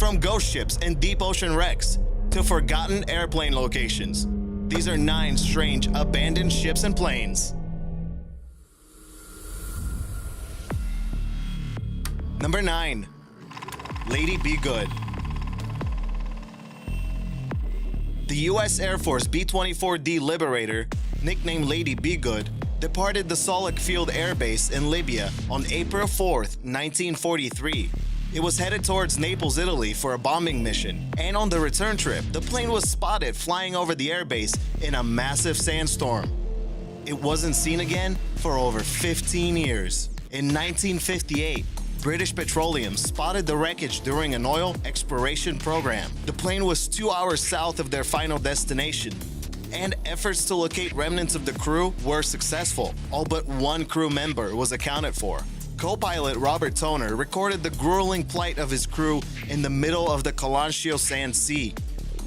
From ghost ships and deep ocean wrecks to forgotten airplane locations, these are 9 strange abandoned ships and planes. Number 9. Lady Be Good. The U.S. Air Force B-24D Liberator, nicknamed Lady Be Good, departed the Solok Field Air Base in Libya on April 4, 1943. It was headed towards Naples, Italy for a bombing mission, and on the return trip, the plane was spotted flying over the airbase in a massive sandstorm. It wasn't seen again for over 15 years. In 1958, British Petroleum spotted the wreckage during an oil exploration program. The plane was 2 hours south of their final destination, and efforts to locate remnants of the crew were successful. All but one crew member was accounted for. Co-pilot Robert Toner recorded the grueling plight of his crew in the middle of the Kalanshio Sand Sea.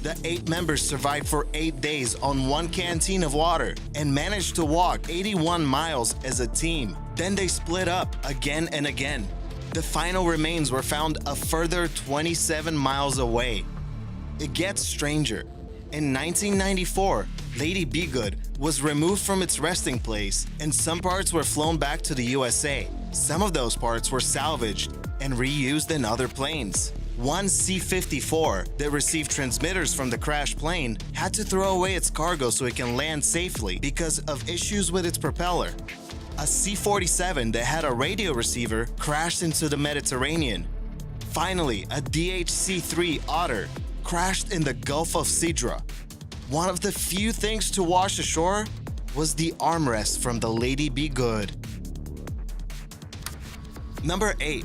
The 8 members survived for 8 days on 1 canteen of water and managed to walk 81 miles as a team. Then they split up again and again. The final remains were found a further 27 miles away. It gets stranger. In 1994, Lady Be Good was removed from its resting place and some parts were flown back to the USA. Some of those parts were salvaged and reused in other planes. One C-54 that received transmitters from the crashed plane had to throw away its cargo so it can land safely because of issues with its propeller. A C-47 that had a radio receiver crashed into the Mediterranean. Finally, a DHC-3 Otter crashed in the Gulf of Sidra. One of the few things to wash ashore was the armrest from the Lady Be Good. Number 8.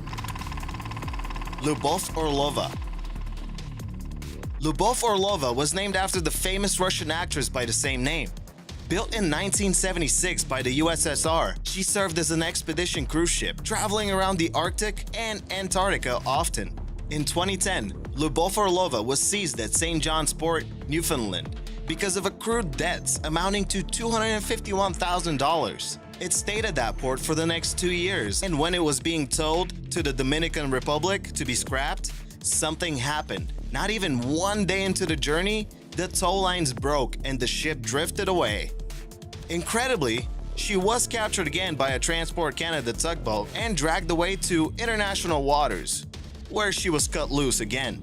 Lyubov Orlova. Lyubov Orlova was named after the famous Russian actress by the same name. Built in 1976 by the USSR, she served as an expedition cruise ship, traveling around the Arctic and Antarctica often. In 2010, Lyubov Orlova was seized at St. John's Port, Newfoundland, because of accrued debts amounting to $251,000. It stayed at that port for the next 2 years, and when it was being towed to the Dominican Republic to be scrapped, something happened. Not even 1 day into the journey, the tow lines broke and the ship drifted away. Incredibly, she was captured again by a Transport Canada tugboat and dragged away to international waters, where she was cut loose again.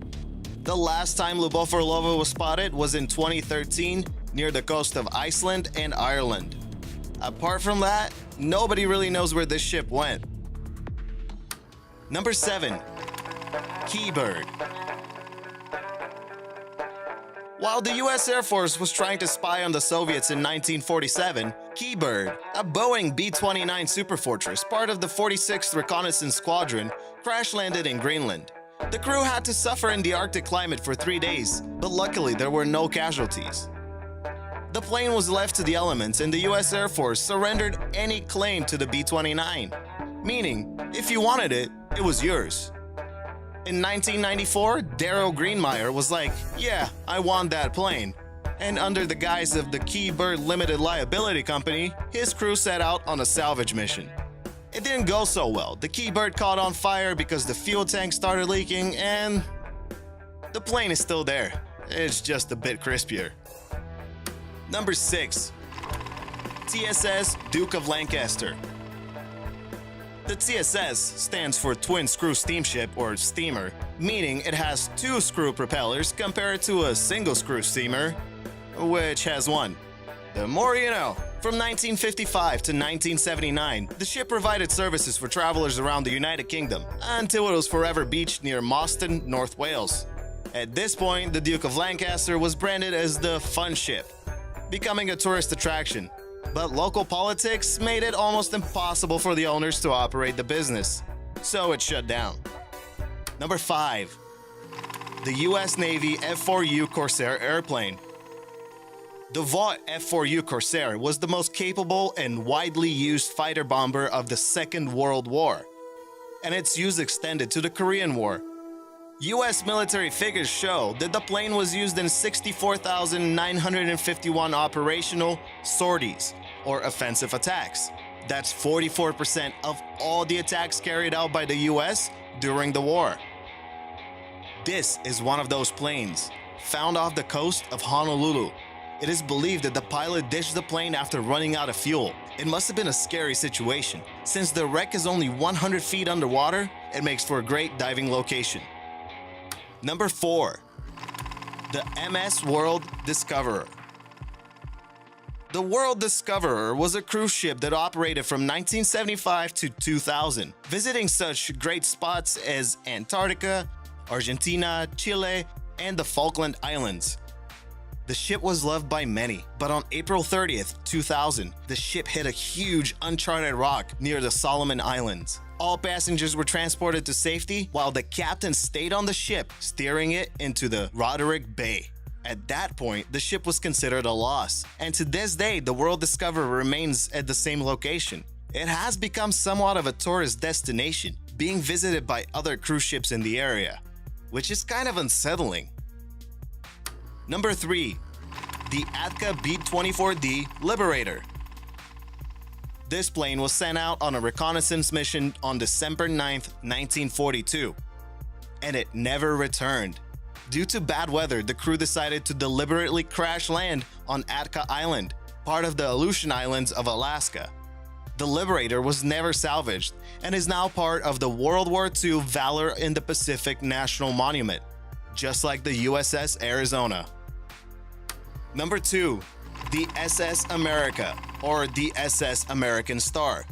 The last time Lyubov Orlova was spotted was in 2013 near the coast of Iceland and Ireland. Apart from that, nobody really knows where this ship went. Number 7. Keybird. While the US Air Force was trying to spy on the Soviets in 1947, Keybird, a Boeing B-29 Superfortress, part of the 46th Reconnaissance Squadron, crash-landed in Greenland. The crew had to suffer in the Arctic climate for 3 days, but luckily there were no casualties. The plane was left to the elements and the US Air Force surrendered any claim to the B-29, meaning if you wanted it, it was yours. In 1994, Darryl Greenmeyer was like, yeah, I want that plane. And under the guise of the Keybird Limited Liability Company, his crew set out on a salvage mission. It didn't go so well. The Keybird caught on fire because the fuel tank started leaking, and the plane is still there. It's just a bit crispier. Number 6. TSS Duke of Lancaster. The TSS stands for Twin Screw Steamship or steamer, meaning it has 2 screw propellers compared to a single screw steamer, which has 1. The more you know. From 1955 to 1979, the ship provided services for travelers around the United Kingdom until it was forever beached near Mostyn, North Wales. At this point, the Duke of Lancaster was branded as the fun ship, becoming a tourist attraction. But local politics made it almost impossible for the owners to operate the business, so it shut down. Number 5. The US Navy F-4U Corsair airplane. The Vought F-4U Corsair was the most capable and widely used fighter bomber of the Second World War, and its use extended to the Korean War. US military figures show that the plane was used in 64,951 operational sorties, or offensive attacks. That's 44% of all the attacks carried out by the US during the war. This is one of those planes, found off the coast of Honolulu. It is believed that the pilot ditched the plane after running out of fuel. It must have been a scary situation. Since the wreck is only 100 feet underwater, it makes for a great diving location. Number 4. The MS World Discoverer. The World Discoverer was a cruise ship that operated from 1975 to 2000, visiting such great spots as Antarctica, Argentina, Chile, and the Falkland Islands. The ship was loved by many, but on April 30th, 2000, the ship hit a huge uncharted rock near the Solomon Islands. All passengers were transported to safety while the captain stayed on the ship, steering it into the Roderick Bay. At that point, the ship was considered a loss, and to this day, the World Discoverer remains at the same location. It has become somewhat of a tourist destination, being visited by other cruise ships in the area, which is kind of unsettling. Number 3. The Atka B-24D Liberator. This plane was sent out on a reconnaissance mission on December 9, 1942, and it never returned. Due to bad weather, the crew decided to deliberately crash land on Atka Island, part of the Aleutian Islands of Alaska. The Liberator was never salvaged and is now part of the World War II Valor in the Pacific National Monument, just like the USS Arizona. Number 2. The SS America, or the SS American Star.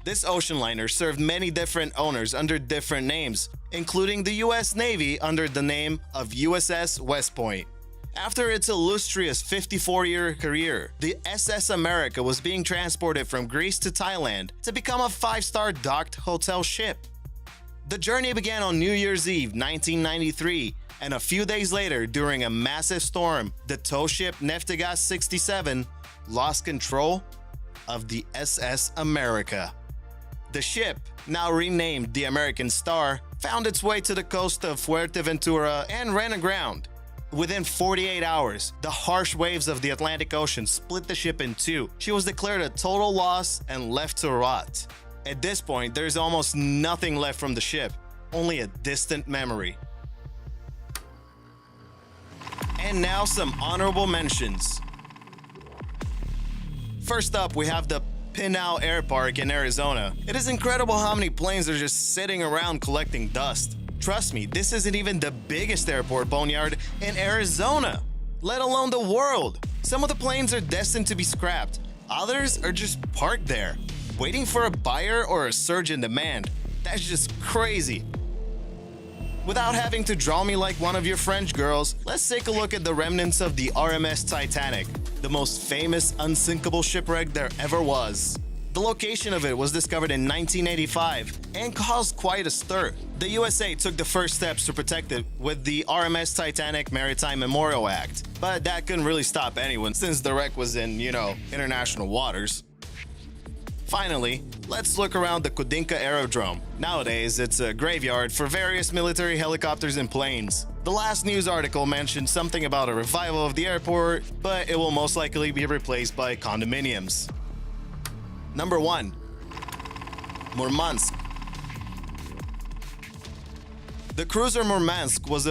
This ocean liner served many different owners under different names, including the US Navy under the name of USS West Point. After its illustrious 54-year career, the SS America was being transported from Greece to Thailand to become a 5-star docked hotel ship. The journey began on New Year's Eve 1993, and a few days later, during a massive storm, the tow ship Neftegas 67 lost control of the SS America. The ship, now renamed the American Star, found its way to the coast of Fuerteventura and ran aground. Within 48 hours, the harsh waves of the Atlantic Ocean split the ship in two. She was declared a total loss and left to rot. At this point, there's almost nothing left from the ship, only a distant memory. And now some honorable mentions. First up, we have the Pinal Air Park in Arizona. It is incredible how many planes are just sitting around collecting dust. Trust me, this isn't even the biggest airport boneyard in Arizona, let alone the world. Some of the planes are destined to be scrapped. Others are just parked there, waiting for a buyer or a surge in demand. That's just crazy. Without having to draw me like one of your French girls, let's take a look at the remnants of the RMS Titanic, the most famous unsinkable shipwreck there ever was. The location of it was discovered in 1985 and caused quite a stir. The USA took the first steps to protect it with the RMS Titanic Maritime Memorial Act, but that couldn't really stop anyone since the wreck was in, international waters. Finally, let's look around the Kudinka Aerodrome. Nowadays, it's a graveyard for various military helicopters and planes. The last news article mentioned something about a revival of the airport, but it will most likely be replaced by condominiums. Number 1. Murmansk. The cruiser Murmansk was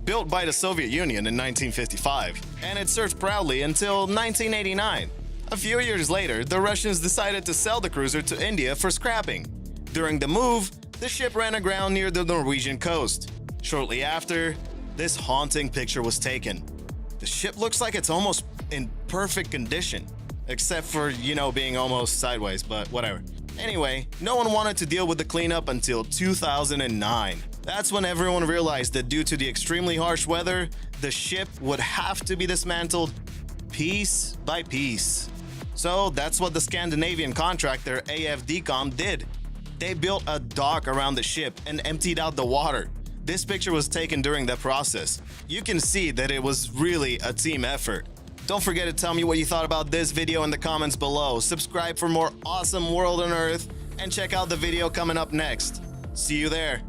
built by the Soviet Union in 1955, and it served proudly until 1989. A few years later, the Russians decided to sell the cruiser to India for scrapping. During the move, the ship ran aground near the Norwegian coast. Shortly after, this haunting picture was taken. The ship looks like it's almost in perfect condition, except for, being almost sideways, but whatever. Anyway, no one wanted to deal with the cleanup until 2009. That's when everyone realized that due to the extremely harsh weather, the ship would have to be dismantled piece by piece. So that's what the Scandinavian contractor AFDCOM did. They built a dock around the ship and emptied out the water. This picture was taken during that process. You can see that it was really a team effort. Don't forget to tell me what you thought about this video in the comments below. Subscribe for more awesome World on Earth and check out the video coming up next. See you there.